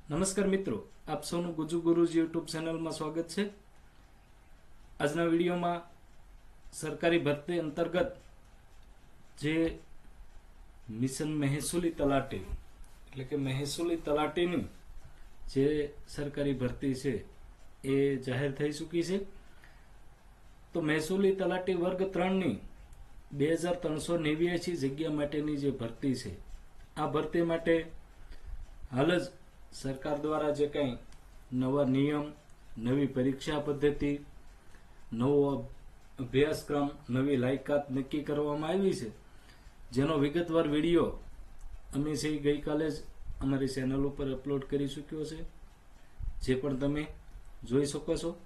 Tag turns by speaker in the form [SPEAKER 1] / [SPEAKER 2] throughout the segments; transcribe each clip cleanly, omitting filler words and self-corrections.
[SPEAKER 1] નમસ્કાર મિત્રો, આપ સૌનું ગુજુ ગુરુજી યુટ્યુબ ચેનલમાં સ્વાગત છે। આજના વિડીયોમાં સરકારી ભરતી અંતર્ગત જે મિશન મહેસૂલી તલાટી એટલે કે મહેસૂલી તલાટીની જે સરકારી ભરતી છે એ જાહેર થઈ ચૂકી છે। તો મહેસૂલી તલાટી વર્ગ 3ની 2389 જગ્યા માટેની જે ભરતી છે, આ ભરતી માટે હાલ જ સરકાર દ્વારા જે કંઈ નવા નિયમ, નવી પરીક્ષા પદ્ધતિ, નવો અભ્યાસક્રમ, નવી લાયકાત નક્કી કરવામાં આવી છે, જેનો વિગતવાર વિડીયો અમે છે ગઈકાલે જ અમારી ચેનલ ઉપર અપલોડ કરી ચૂક્યો છે, જે પણ તમે જોઈ શકો છો।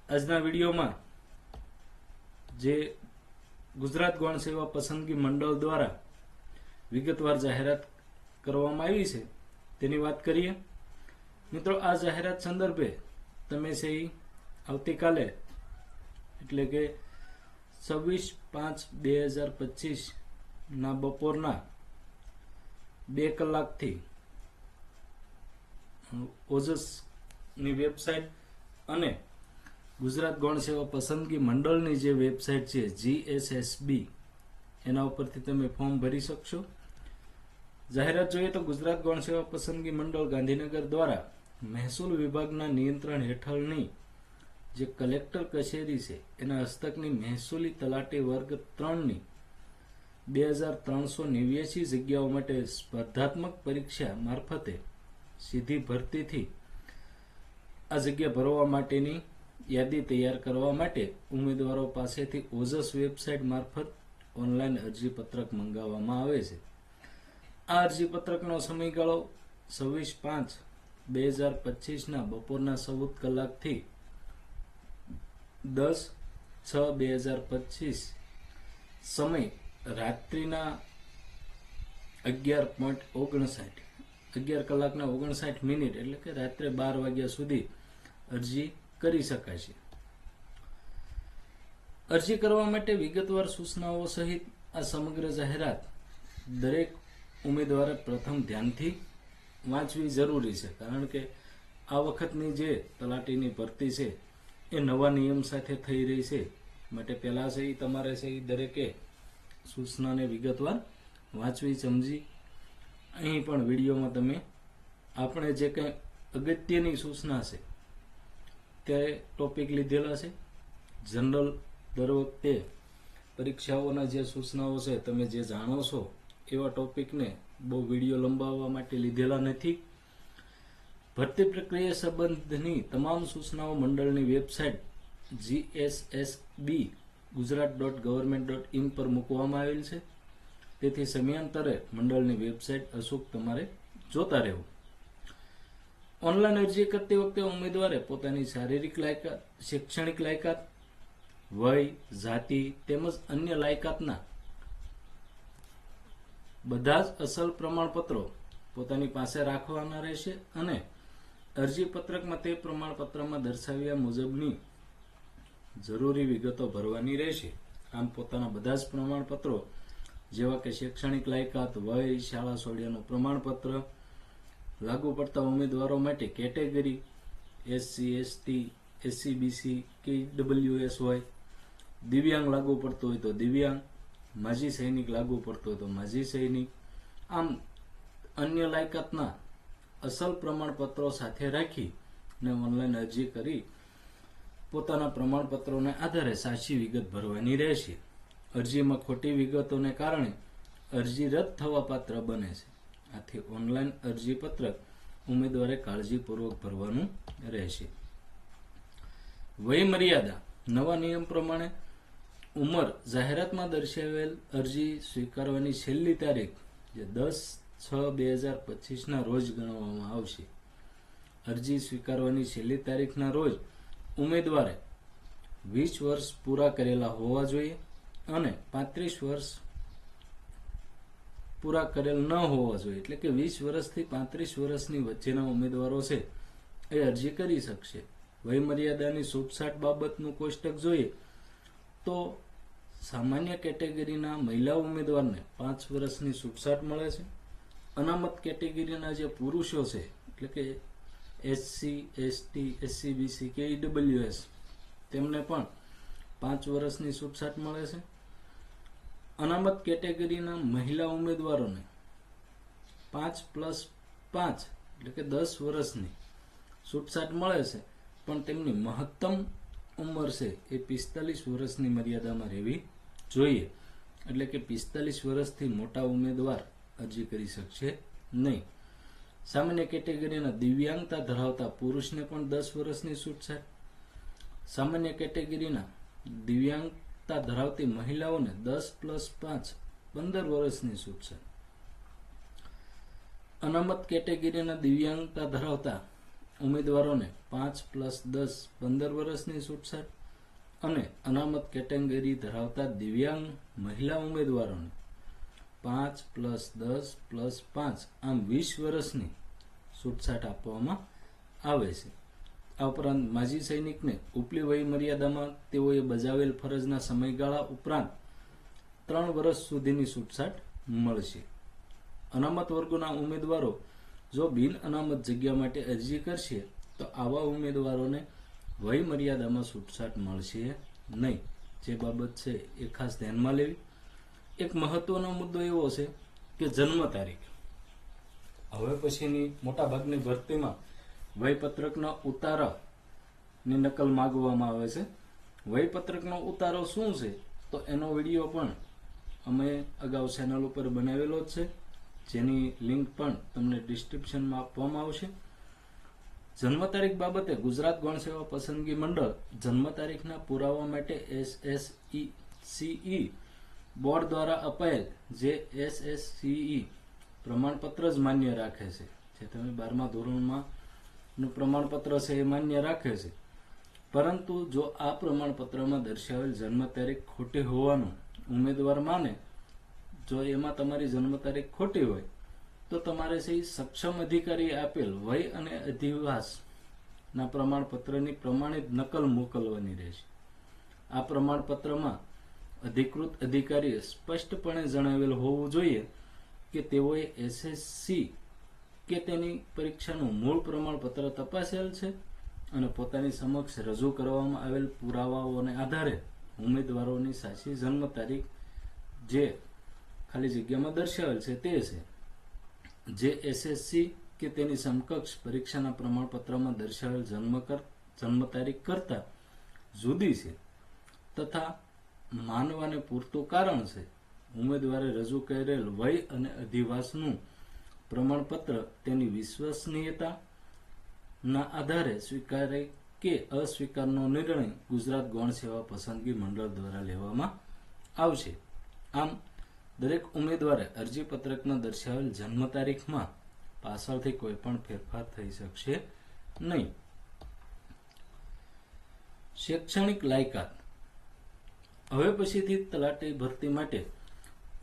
[SPEAKER 1] આજના વિડીયોમાં જે ગુજરાત ગૌણ સેવા પસંદગી મંડળ દ્વારા વિગતવાર જાહેરાત કરવામાં આવી છે તેની વાત કરીએ। મિત્રો, આ જાહેરાત સંદર્ભે તમે છે આવતીકાલે એટલે કે 26/5/2025 ના બપોરના 2 કલાકથી ઓજસની વેબસાઇટ અને ગુજરાત ગૌણ સેવા પસંદગી મંડળની જે વેબસાઇટ છે GSSB, એના ઉપરથી તમે ફોર્મ ભરી શકશો। જાહેરાત જોઈએ તો ગુજરાત ગૌણ સેવા પસંદગી મંડળ ગાંધીનગર દ્વારા મહેસૂલ વિભાગના નિયંત્રણ હેઠળની જે કલેક્ટર કચેરી છે એના હસ્તકની મહેસૂલી તલાટી વર્ગ 3ની 2389 જગ્યાઓ માટે સ્પર્ધાત્મક પરીક્ષા મારફતે સીધી ભરતીથી આ જગ્યા ભરવા માટેની યાદી તૈયાર કરવા માટે ઉમેદવારો પાસેથી ઓજસ વેબસાઇટ મારફત ઓનલાઈન અરજીપત્રક મંગાવવામાં આવે છે। આ અરજીપત્રકનો સમયગાળો 26/5/2025 ના બપોરના 14 કલાકથી 10/6/2025 સમય રાત્રિના 11 કલાકના 59 મિનિટ એટલે કે રાત્રે 12 વાગ્યા સુધી અરજી કરી શકાય છે। અરજી કરવા માટે વિગતવાર સૂચનાઓ સહિત આ સમગ્ર જાહેરાત દરેક ઉમેદવારે પ્રથમ ધ્યાનથી વાંચવી જરૂરી છે, કારણ કે આ વખતની જે તલાટીની ભરતી છે એ નવા નિયમ સાથે થઈ રહી છે, માટે પહેલા છે એ તમારે છે એ દરેકે સૂચનાને વિગતવાર વાંચવી સમજી। અહીં પણ વિડીયોમાં તમે આપણે જે કંઈ અગત્યની સૂચના છે તે ટોપિક લીધેલા છે। જનરલ દર વખતે પરીક્ષાઓના જે સૂચનાઓ છે તમે જે જાણો છો એવા ટોપિકને બહુ વિડીયો લંબાવવા માટે લીધેલા નથી। ભરતી પ્રક્રિયા સંબંધની તમામ સૂચનાઓ મંડળની વેબસાઇટ GSSB gujarat.government.in પર મૂકવામાં આવેલ છે, તેથી સમયાંતરે મંડળની વેબસાઇટ અચૂક તમારે જોતા રહેવું। ઓનલાઈન અરજી કરતી વખતે ઉમેદવારે પોતાની શારીરિક લાયકાત, શૈક્ષણિક લાયકાત, વય, જાતિ તેમજ અન્ય લાયકાતના બધા જ અસલ પ્રમાણપત્રો પોતાની પાસે રાખવાના રહેશે અને અરજીપત્રકમાં તે પ્રમાણપત્રમાં દર્શાવ્યા મુજબની જરૂરી વિગતો ભરવાની રહેશે। આમ પોતાના બધા જ પ્રમાણપત્રો જેવા કે શૈક્ષણિક લાયકાત, વય, શાળા છોડ્યાનું પ્રમાણપત્ર, લાગુ પડતા ઉમેદવારો માટે category SC, ST, SC, BC કે EWS હોય, દિવ્યાંગ લાગુ પડતો હોય તો દિવ્યાંગ, માજી સૈનિક લાગુ પડતો હોય તો માજી સૈનિક, આમ અન્ય લાયકાતના અસલ પ્રમાણપત્રો સાથે રાખી અને ઓનલાઈન અરજી કરી પોતાના પ્રમાણપત્રોને આધારે સાચી વિગત ભરવાની રહેશે। અરજીમાં ખોટી વિગતોને કારણે અરજી રદ થવા પાત્ર બને છે, આથી ઓનલાઈન અરજીપત્રક ઉમેદવારે કાળજીપૂર્વક ભરવાનું રહેશે। વય મર્યાદા નવા નિયમ પ્રમાણે ઉંમર જાહેરાતમાં દર્શાવેલ અરજી સ્વીકારવાની છેલ્લી તારીખ જે 10/6/2025 ના રોજ ગણવામાં આવશે। અરજી સ્વીકારવાની છેલ્લી તારીખના રોજ ઉમેદવારે 20 વર્ષ પૂરા કરેલા હોવા જોઈએ અને 35 વર્ષ પૂરા કરેલ ન હોવા જોઈએ, એટલે કે 20 વર્ષથી 35 વર્ષની વચ્ચેના ઉમેદવારો છે એ અરજી કરી શકશે। વય મર્યાદાની છૂટછાટ બાબતનું કોષ્ટક જોઈએ તો સામાન્ય કેટેગરીના મહિલા ઉમેદવારને 5 વર્ષની છૂટછાટ મળે છે। અનામત કેટેગરીના જે પુરુષો છે એટલે કે એસસી, એસટી, એસસીબીસી કે ઈડબ્લ્યુએસ તેમને પણ 5 વર્ષની છૂટછાટ મળે છે. અનામત કેટેગરીના મહિલા ઉમેદવારોને 5+5 એટલે કે 10 વર્ષની છૂટછાટ મળે છે, પણ તેમની મહત્તમ ઉંમર છે એ 45 વર્ષની મર્યાદામાં રહેવી જોઈએ. એટલે કે 45 વર્ષથી મોટા ઉમેદવાર અરજી કરી શકશે નહીં. સામાન્ય કેટેગરીના દિવ્યાંગતા ધરાવતા પુરુષને પણ 10 વર્ષની છૂટછાટ. સામાન્ય કેટેગરીના દિવ્યાંગતા ધરાવતી મહિલાઓને 10+5 15 વર્ષની છૂટછાટ. અનામત કેટેગરીના દિવ્યાંગતા ધરાવતા ઉમેદવારોને 5+10 15 વર્ષની છૂટછાટ અને અનામત કેટેગરી ધરાવતા દિવ્યાંગ મહિલા ઉમેદવારોને 5+10+5 આમ 20 વર્ષની છૂટછાટ આપવામાં આવે છે. આ ઉપરાંત માજી સૈનિકને ઉપલી વય મર્યાદામાં તેઓએ બજાવેલ ફરજના સમયગાળા ઉપરાંત 3 વર્ષ સુધીની છૂટછાટ મળશે. અનામત વર્ગોના ઉમેદવારો જો બિન અનામત જગ્યા માટે અરજી કરશે તો આવા ઉમેદવારોને વય મર્યાદામાં છૂટછાટ મળશે નહીં. જે બાબત છે એ ખાસ ધ્યાનમાં લેવી. એક મહત્વનો મુદ્દો એવો છે કે જન્મ તારીખ. હવે પછીની મોટાભાગની ભરતીમાં વયપત્રકના ઉતારાની નકલ માંગવામાં આવે છે. વયપત્રકનો ઉતારો શું છે તો એનો વિડીયો પણ અમે અગાઉ ચેનલ ઉપર બનાવેલો જ છે, જેની લિંક પણ તમને ડિસ્ક્રિપ્શનમાં આપવામાં આવશે. જન્મ તારીખ બાબતે ગુજરાત ગૌણ સેવા પસંદગી મંડળ જન્મ તારીખના પુરાવા માટે SSCE બોર્ડ દ્વારા અપાયેલ જે SSCE પ્રમાણપત્ર જ માન્ય રાખે છે. જે તમે 12મા ધોરણમાં નું પ્રમાણપત્ર છે એ માન્ય રાખે છે. પરંતુ જો આ પ્રમાણપત્રમાં દર્શાવેલ જન્મ તારીખ ખોટી હોવાનું ઉમેદવાર માને, જો એમાં તમારી જન્મ તારીખ ખોટી હોય તો તમારે સક્ષમ અધિકારી આપેલ વય અને અધિવાસના પ્રમાણપત્રની પ્રમાણિત નકલ મોકલવાની રહેશે. આ પ્રમાણપત્રમાં અધિકૃત અધિકારીએ સ્પષ્ટપણે જણાવેલ હોવું જોઈએ કે તેઓએ SSC કે તેની પરીક્ષાનું મૂળ પ્રમાણપત્ર તપાસેલ છે અને પોતાની સમક્ષ રજૂ કરવામાં આવેલ પુરાવાઓને આધારે ઉમેદવારોની સાચી જન્મ તારીખ જે ખાલી જગ્યામાં દર્શાવેલ છે તે છે. જે SSC કે તેની સમકક્ષ પરીક્ષાના પ્રમાણપત્રમાં દર્શાવેલ જન્મ તારીખ કરતા જુદી છે તથા માનવાને પૂરતું કારણ છે. ઉમેદવારે રજૂ કરેલ વય અને અધિવાસનું પ્રમાણપત્ર તેની વિશ્વસનીયતાના આધારે સ્વીકારે કે અસ્વીકારનો નિર્ણય ગુજરાત ગૌણ સેવા પસંદગી મંડળ દ્વારા લેવામાં આવશે. આમ દરેક ઉમેદવારે અરજી પત્રકમાં દર્શાવેલ જન્મ તારીખમાં પાછળથી કોઈ પણ ફેરફાર થઈ શકશે નહીં. શૈક્ષણિક લાયકાત. હવે પછીથી તલાટી ભરતી માટે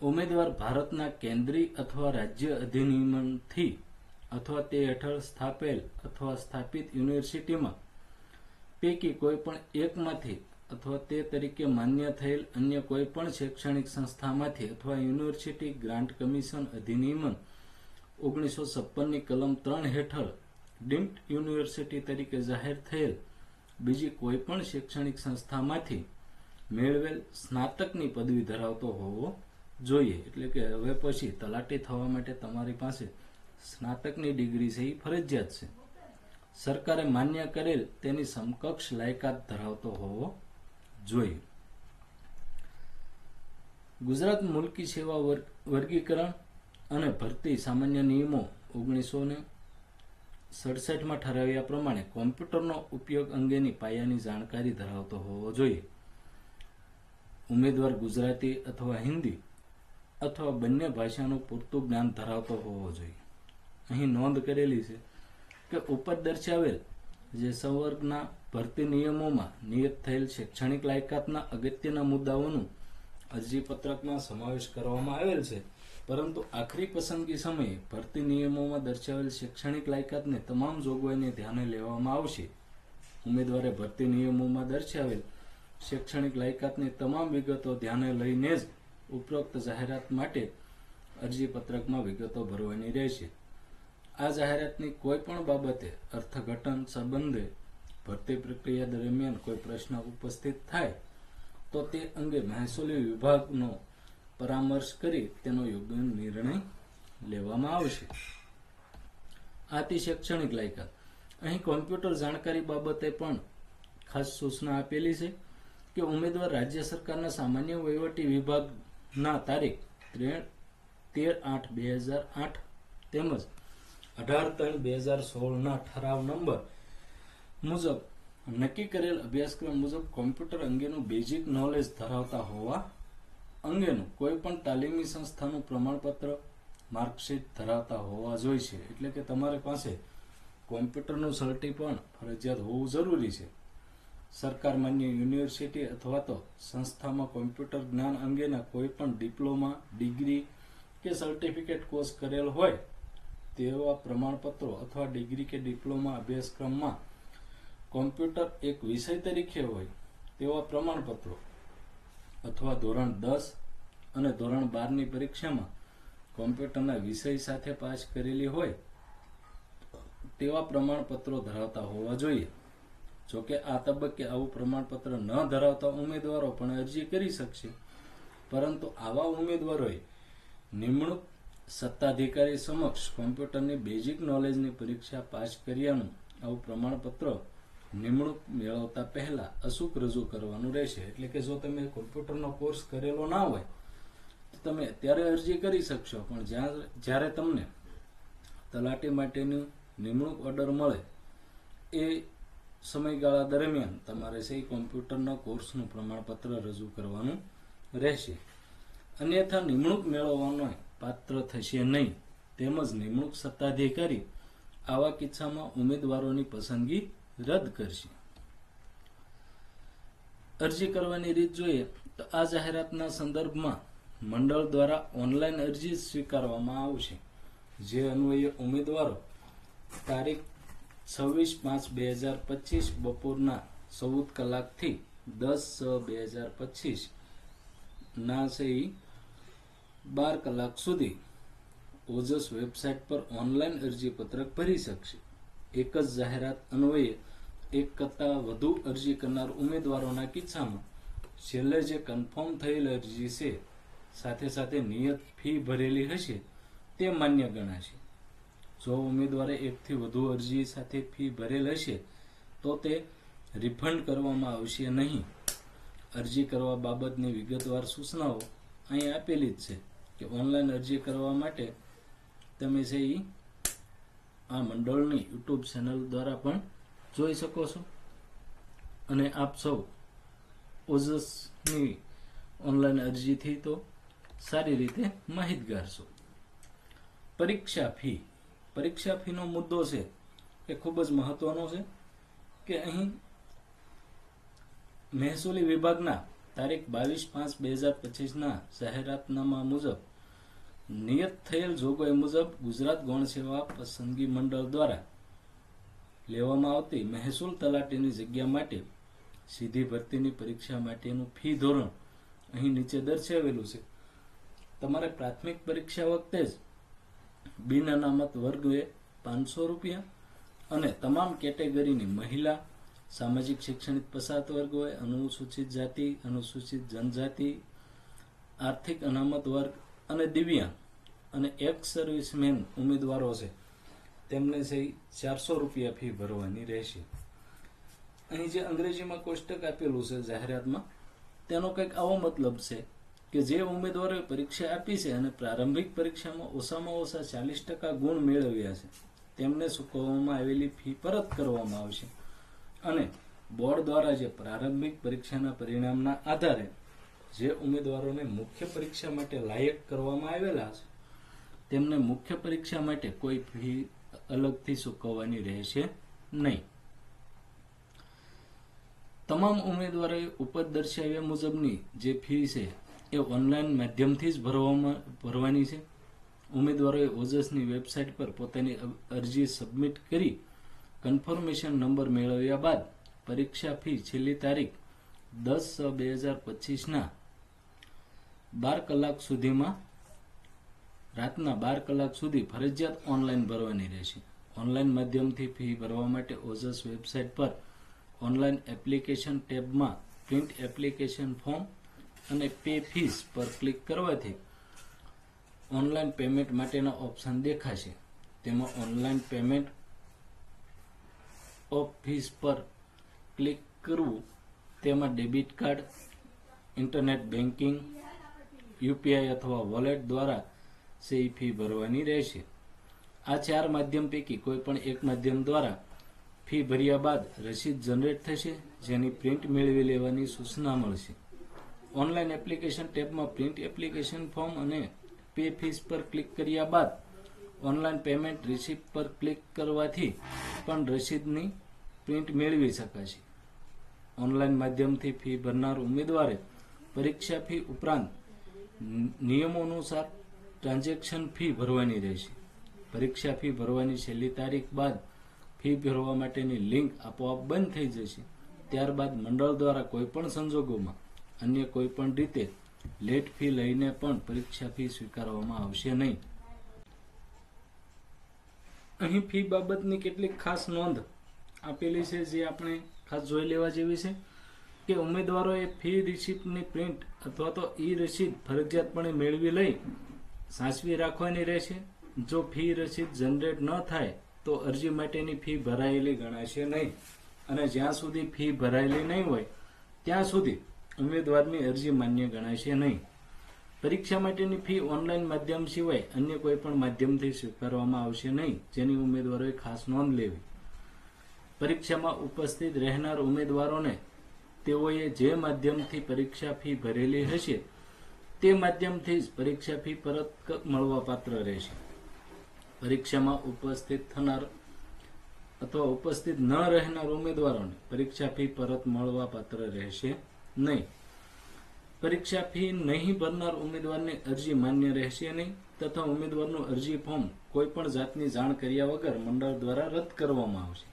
[SPEAKER 1] ઉમેદવાર ભારતના કેન્દ્રીય અથવા રાજ્ય અધિનિયમથી અથવા તે હેઠળ સ્થાપેલ અથવા સ્થાપિત યુનિવર્સિટીમાં પૈકી કોઈ પણ એકમાંથી અથવા તે તરીકે માન્ય થયેલ અન્ય કોઈ પણ શૈક્ષણિક સંસ્થામાંથી અથવા યુનિવર્સિટી ગ્રાન્ટ કમિશન અધિનિયમ 1956ની કલમ 3 હેઠળ ડીમ્ડ યુનિવર્સિટી તરીકે જાહેર થયેલ બીજી કોઈ પણ શૈક્ષણિક સંસ્થામાંથી મેળવેલ સ્નાતકની પદવી ધરાવતો હોવો જોઈએ. એટલે કે હવે પછી તલાટી થવા માટે તમારી પાસે સ્નાતકની ડિગ્રી છે એ ફરજિયાત છે. સરકારે માન્ય કરેલ તેની સમકક્ષ લાયકાત ધરાવતો હોવો જોઈએ. ગુજરાત મુલકી સેવા વર્ગીકરણ અને ભરતી સામાન્ય નિયમો 1967માં ઠરાવ્યા પ્રમાણે કોમ્પ્યુટરનો ઉપયોગ અંગેની પાયાની જાણકારી ધરાવતો હોવો જોઈએ. ઉમેદવાર ગુજરાતી અથવા હિન્દી અથવા બંને ભાષાનું પૂરતું જ્ઞાન ધરાવતો હોવો જોઈએ. અહીં નોંધ કરેલી છે કે ઉપર દર્શાવેલ જે સંવર્ગના ભરતી નિયમોમાં નિયત થયેલ શૈક્ષણિક લાયકાતના અગત્યના મુદ્દાઓનું અરજી પત્રકમાં સમાવેશ કરવામાં આવેલ છે, પરંતુ આખરી પસંદગી સમયે ભરતી નિયમોમાં દર્શાવેલ શૈક્ષણિક લાયકાતને તમામ જોગવાઈને ધ્યાને લેવામાં આવશે. ઉમેદવારે ભરતી નિયમોમાં દર્શાવેલ શૈક્ષણિક લાયકાતની તમામ વિગતો ધ્યાને લઈને જ ઉપરોક્ત જાહેરાત માટે અરજી પત્રકમાં વિગતો ભરવાની રહેશે. આ જાહેરાતની કોઈ પણ બાબતે અર્થઘટન સંબંધે ભરતી પ્રક્રિયા દરમિયાન કોઈ પ્રશ્ન ઉપસ્થિત થાય તો તે અંગે મહેસૂલી વિભાગનો પરામર્શ કરી તેનો યોગ્ય નિર્ણય લેવામાં આવશે. આથી શૈક્ષણિક લાયકાત. અહીં કોમ્પ્યુટર જાણકારી બાબતે પણ ખાસ સૂચના આપેલી છે કે ઉમેદવાર રાજ્ય સરકારના સામાન્ય વહીવટી વિભાગના તારીખ 13/8/2008 તેમજ 18/3/2016 ઠરાવ નંબર મુજબ નક્કી કરેલ અભ્યાસક્રમ મુજબ કોમ્પ્યુટર અંગેનું બેઝિક નોલેજ ધરાવતા હોવા અંગેનું કોઈ પણ તાલીમી સંસ્થાનું પ્રમાણપત્ર માર્કશીટ ધરાવતા હોવા જોઈએ. એટલે કે તમારી પાસે કોમ્પ્યુટરનું સર્ટી પણ ફરજિયાત હોવું જરૂરી છે. સરકાર માન્ય યુનિવર્સિટી અથવા તો સંસ્થામાં કોમ્પ્યુટર જ્ઞાન અંગેના કોઈ પણ ડિપ્લોમા, ડિગ્રી કે સર્ટિફિકેટ કોર્સ કરેલ હોય તેવા પ્રમાણપત્રો અથવા ડિગ્રી કે ડિપ્લોમા અભ્યાસક્રમમાં કોમ્પ્યુટર એક વિષય તરીકે હોય તેવા પ્રમાણપત્રો અથવા ધોરણ 10 અને ધોરણ 12ની પરીક્ષામાં કોમ્પ્યુટરના વિષય સાથે પાસ કરેલી હોય તેવા પ્રમાણપત્રો ધરાવતા હોવા જોઈએ. જોકે આ તબક્કે આવું પ્રમાણપત્ર ન ધરાવતા ઉમેદવારો પણ અરજી કરી શકશે, પરંતુ આવા ઉમેદવારોએ નિમણૂક સત્તાધિકારી સમક્ષ કોમ્પ્યુટરની બેઝિક નોલેજની પરીક્ષા પાસ કર્યાનું આવું પ્રમાણપત્ર નિમણૂક મેળવતા પહેલા અચૂક રજૂ કરવાનું રહેશે. એટલે કે જો તમે કોમ્પ્યુટરનો કોર્સ કરેલો ના હોય તો તમે ત્યારે અરજી કરી શકશો, પણ જ્યારે તમને તલાટી માટેનું નિમણૂક ઓર્ડર મળે એ સમયગાળા દરમિયાન તમારે સહી કોમ્પ્યુટરના કોર્સનું પ્રમાણપત્ર રજૂ કરવાનું રહેશે. અન્યથા નિમણૂક મેળવવાનો પાત્ર થશે નહીં. તેમજ નિમણૂક સત્તાધિકારી આવા કિસ્સામાં ઉમેદવારોની પસંદગી રદ કરશે. અરજી કરવાની રીત જોઈએ તો આ જાહેરાતના સંદર્ભમાં મંડળ દ્વારા ઓનલાઈન અરજી સ્વીકારવામાં આવશે, જે અન્વયે ઉમેદવારો તારીખ 26/5/2025 બપોરના 14 કલાકથી 10/6/2025 ના 12 કલાક સુધી ઓજસ વેબસાઇટ પર ઓનલાઈન અરજી પત્રક ભરી શકશે. એક જ જાહેરાત અન્વયે એક કરતાં વધુ અરજી કરનાર ઉમેદવારોના કિસ્સામાં છેલ્લે જે કન્ફર્મ થયેલ અરજી છે સાથે સાથે નિયત ફી ભરેલી હશે તે માન્ય ગણાશે. જો ઉમેદવારે એકથી વધુ અરજી સાથે ફી ભરેલ હશે તો તે રિફંડ કરવામાં આવશે નહીં. અરજી કરવા બાબતની વિગતવાર સૂચનાઓ અહીં આપેલી જ છે કે ઓનલાઈન અરજી કરવા માટે તમે છે આ મંડળની યુટ્યુબ ચેનલ દ્વારા પણ જોઈ શકો છો અને આપ સૌ ઓજસની ઓનલાઈન અરજીથી તો સારી રીતે માહિતગાર છો. પરીક્ષા ફીનો મુદ્દો છે એ ખૂબ જ મહત્વનો છે કે અહીં મહેસૂલી વિભાગના તારીખ 22/5/2025 જાહેરાતનામા મુજબ નિયત થયેલ જોગવાઈ મુજબ ગુજરાત ગૌણ સેવા પસંદગી મંડળ દ્વારા લેવામાં આવતી મહેસૂલ તલાટીની જગ્યા માટે સીધી ભરતીની પરીક્ષા માટેનું ફી ધોરણ અહીં નીચે દર્શાવેલું છે. તમારે પ્રાથમિક પરીક્ષા વખતે જ બિન અનામત વર્ગે 500 રૂપિયા અને તમામ કેટેગરીની મહિલા, સામાજિક શૈક્ષણિક પછાત વર્ગ હોય, અનુસૂચિત જાતિ, અનુસૂચિત જનજાતિ, આર્થિક અનામત વર્ગ અને દિવ્યાંગ અને એક્સ સર્વિસમેન ઉમેદવારો છે તેમને 400 રૂપિયા ફી ભરવાની રહેશે. અહીં જે અંગ્રેજીમાં કોષ્ટક આપેલું છે જાહેરાતમાં તેનો કંઈક આવો મતલબ છે કે જે ઉમેદવારોએ પરીક્ષા આપી છે અને પ્રારંભિક પરીક્ષામાં ઓછામાં ઓછા 40% ગુણ મેળવ્યા છે તેમને ચૂકવવામાં આવેલી ફી પરત કરવામાં આવશે અને બોર્ડ દ્વારા જે પ્રારંભિક પરીક્ષાના પરિણામના આધારે જે ઉમેદવારોને મુખ્ય પરીક્ષા માટે લાયક કરવામાં આવેલા છે તેમને મુખ્ય પરીક્ષા માટે કોઈ ફી અલગથી ચૂકવવાની રહેશે નહીં. તમામ ઉમેદવારોએ ઉપર દર્શાવ્યા મુજબની જે ફી છે એ ઓનલાઈન માધ્યમથી જ ભરવાની છે. ઉમેદવારોએ ઓજસની વેબસાઇટ પર પોતાની અરજી સબમિટ કરી કન્ફર્મેશન નંબર મેળવ્યા બાદ પરીક્ષા ફી છેલ્લી તારીખ 10/6/2025 ના 12 કલાક સુધીમાં રાતના 12 કલાક સુધી ફરજિયાત ઓનલાઈન ભરવાની રહેશે. ઓનલાઈન માધ્યમથી ફી ભરવા માટે ઓજસ વેબસાઇટ પર ઓનલાઈન એપ્લિકેશન ટેબમાં પ્રિન્ટ એપ્લિકેશન ફોર્મ અને પે ફીસ પર ક્લિક કરવાથી ઓનલાઈન પેમેન્ટ માટેના ઓપ્શન દેખાશે. તેમાં ઓનલાઈન પેમેન્ટ ઓફ ફીસ પર ક્લિક કરવું. તેમાં debit card, internet banking, UPI અથવા વોલેટ દ્વારા ફી ભરવાની રહેશે. આ 4 માધ્યમ પૈકી કોઈ પણ એક માધ્યમ દ્વારા ફી ભર્યા બાદ રસીદ જનરેટ થશે, જેની પ્રિન્ટ મેળવી લેવાની સૂચના મળશે. ઓનલાઈન એપ્લિકેશન ટેબમાં પ્રિન્ટ એપ્લિકેશન ફોર્મ અને પે ફીસ પર ક્લિક કર્યા બાદ ઓનલાઈન પેમેન્ટ રિસિપ્ટ પર ક્લિક કરવાથી પણ રસીદની પ્રિન્ટ મેળવી શકાશે. ઓનલાઈન માધ્યમથી ફી ભરનાર ઉમેદવારે પરીક્ષા ફી ઉપરાંત નિયમો અનુસાર ટ્રાન્ઝેક્શન ફી ભરવાની રહેશે. પરીક્ષા ફી ભરવાની છેલ્લી તારીખ બાદ ફી ભરવા માટેની લિંક આપોઆપ બંધ થઈ જશે. ત્યારબાદ મંડળ દ્વારા કોઈપણ સંજોગોમાં અન્ય કોઈપણ રીતે લેટ ફી લઈને પણ પરીક્ષા ફી સ્વીકારવામાં આવશે નહીં. અહીં ફી બાબતની કેટલીક ખાસ નોંધ આપેલી છે, જે આપણે ખાસ જોઈ લેવા જેવી છે કે ઉમેદવારોએ ફી રિસિપ્ટની પ્રિન્ટ અથવા તો ઈ રસીદ ફરજિયાતપણે મેળવી લઈ સાચવી રાખવાની રહેશે. જો ફી રસીદ જનરેટ ન થાય તો અરજી માટેની ફી ભરાયેલી ગણાશે નહીં, અને જ્યાં સુધી ફી ભરાયેલી નહીં હોય ત્યાં સુધી ઉમેદવારની અરજી માન્ય ગણાશે નહીં. પરીક્ષા માટેની ફી ઓનલાઈન માધ્યમ સિવાય અન્ય કોઈ પણ માધ્યમથી સ્વીકારવામાં આવશે નહીં, જેની ઉમેદવારોએ ખાસ નોંધ લેવી. પરીક્ષામાં ઉપસ્થિત રહેનાર ઉમેદવારોને તેઓએ જે માધ્યમથી પરીક્ષા ફી ભરેલી હશે તે માધ્યમથી જ પરીક્ષા ફી પરત મળવા પાત્ર રહેશે. પરીક્ષામાં ઉપસ્થિત થનાર અથવા ઉપસ્થિત ન રહેનાર ઉમેદવારોને પરીક્ષા ફી પરત મળવા પાત્ર રહેશે નહીં. પરીક્ષા ફી નહીં ભરનાર ઉમેદવારની અરજી માન્ય રહેશે નહીં, તથા ઉમેદવારનું અરજી ફોર્મ કોઈ પણ જાતની જાણ કર્યા વગર મંડળ દ્વારા રદ કરવામાં આવશે.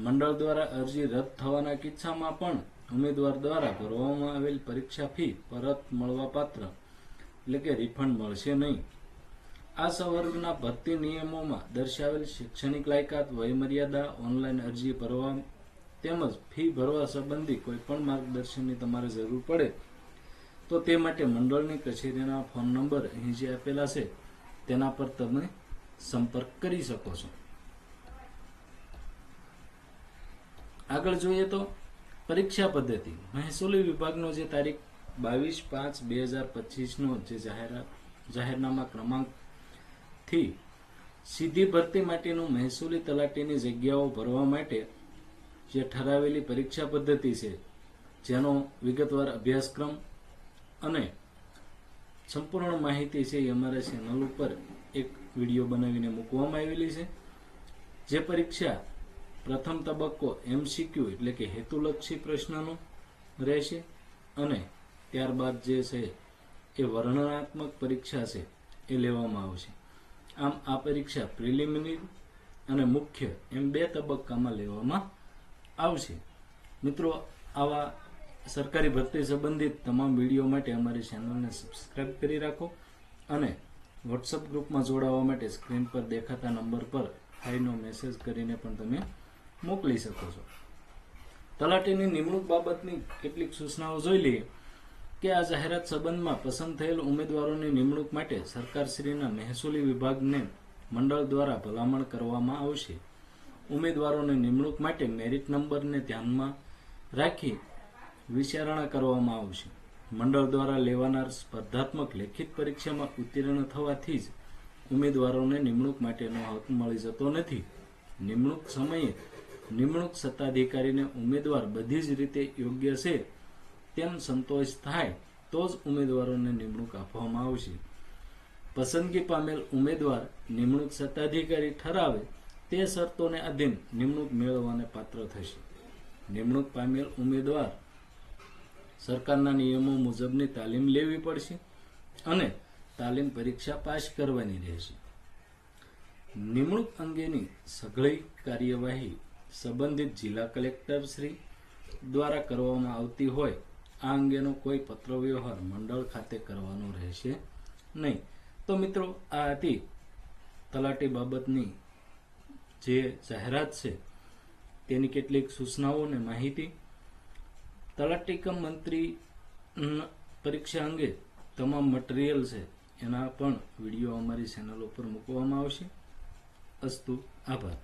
[SPEAKER 1] મંડળ દ્વારા અરજી રદ થવાના કિસ્સામાં પણ ઉમેદવાર દ્વારા ભરવામાં આવેલ પરીક્ષા ફી પરત મળવા પાત્ર એટલે કે રિફંડ મળશે નહીં. આ સંવર્ગના ભરતી નિયમોમાં દર્શાવેલ શૈક્ષણિક લાયકાત, વયમર્યાદા, ઓનલાઈન અરજી ભરવા તેમજ ફી ભરવા સંબંધી કોઈ પણ માર્ગદર્શનની તમારે જરૂર પડે તો તે માટે મંડળની કચેરીના ફોન નંબર અહીં જે આપેલા છે તેના પર તમે સંપર્ક કરી શકો છો. આગળ જોઈએ તો પરીક્ષા પદ્ધતિ. મહેસૂલી વિભાગનો જે તારીખ 22/5/2025 નો જે જાહેરનામા ક્રમાંકથી સીધી ભરતી માટેનું મહેસૂલી તલાટીની જગ્યાઓ ભરવા માટે જે ઠરાવેલી પરીક્ષા પદ્ધતિ છે, જેનો વિગતવાર અભ્યાસક્રમ અને સંપૂર્ણ માહિતી છે એ અમારા ચેનલ ઉપર એક વિડીયો બનાવીને મૂકવામાં આવેલી છે. જે પરીક્ષા પ્રથમ તબક્કો MCQ એટલે કે હેતુલક્ષી પ્રશ્નનો રહેશે, અને ત્યારબાદ જે છે એ વર્ણનાત્મક પરીક્ષા છે એ લેવામાં આવશે. આમ આ પરીક્ષા પ્રિલિમિનરી અને મુખ્ય એમ 2 તબક્કામાં લેવામાં આવશે. મિત્રો, આવા સરકારી ભરતી સંબંધિત તમામ વિડીયો માટે અમારી ચેનલને સબસ્ક્રાઇબ કરી રાખો, અને વોટ્સઅપ ગ્રુપમાં જોડાવા માટે સ્ક્રીન પર દેખાતા નંબર પર હાઈનો મેસેજ કરીને પણ તમે મોકલી શકો છો. તલાટીની નિમણૂક બાબતની કેટલીક સૂચનાઓ જોઈ લઈએ કે આ જાહેરાત સંબંધમાં પસંદ થયેલ ઉમેદવારોની નિમણૂક માટે સરકારશ્રીના મહેસૂલી વિભાગને મંડળ દ્વારા ભલામણ કરવામાં આવશે. ઉમેદવારોની નિમણૂક માટે મેરિટ નંબરને ધ્યાનમાં રાખી વિચારણા કરવામાં આવશે. મંડળ દ્વારા લેવાનાર સ્પર્ધાત્મક લેખિત પરીક્ષામાં ઉત્તીર્ણ થવાથી જ ઉમેદવારોને નિમણૂક માટેનો હક મળી જતો નથી. નિમણૂક સમયે નિમણૂક સત્તાધિકારીને ઉમેદવાર બધી જ રીતે યોગ્ય છે તેમ સંતોષ થાય તો જ ઉમેદવારોને નિમણૂક આપવામાં આવશે. પસંદગી પામેલ ઉમેદવાર નિમણૂક સત્તાધિકારી ઠરાવે તે શરતોને આધીન નિમણૂક મેળવવાને પાત્ર થશે. નિમણૂક પામેલ ઉમેદવાર સરકારના નિયમો મુજબની તાલીમ લેવી પડશે અને તાલીમ પરીક્ષા પાસ કરવાની રહેશે. નિમણૂક અંગેની સઘળી કાર્યવાહી સંબંધિત જિલ્લા કલેક્ટર શ્રી દ્વારા કરવામાં આવતી હોય આ અંગેનો કોઈ પત્ર વ્યવહાર મંડળ ખાતે કરવાનો રહેશે નહીં. તો મિત્રો આ હતી તલાટી બાબતની જે જાહેરાત છે તેની કેટલીક સૂચનાઓ અને માહિતી. તલાટી કમ મંત્રી પરીક્ષા અંગે તમામ મટીરિયલ છે એના પણ વિડીયો અમારી ચેનલ ઉપર મૂકવામાં આવશે. અસ્તુ, આભાર.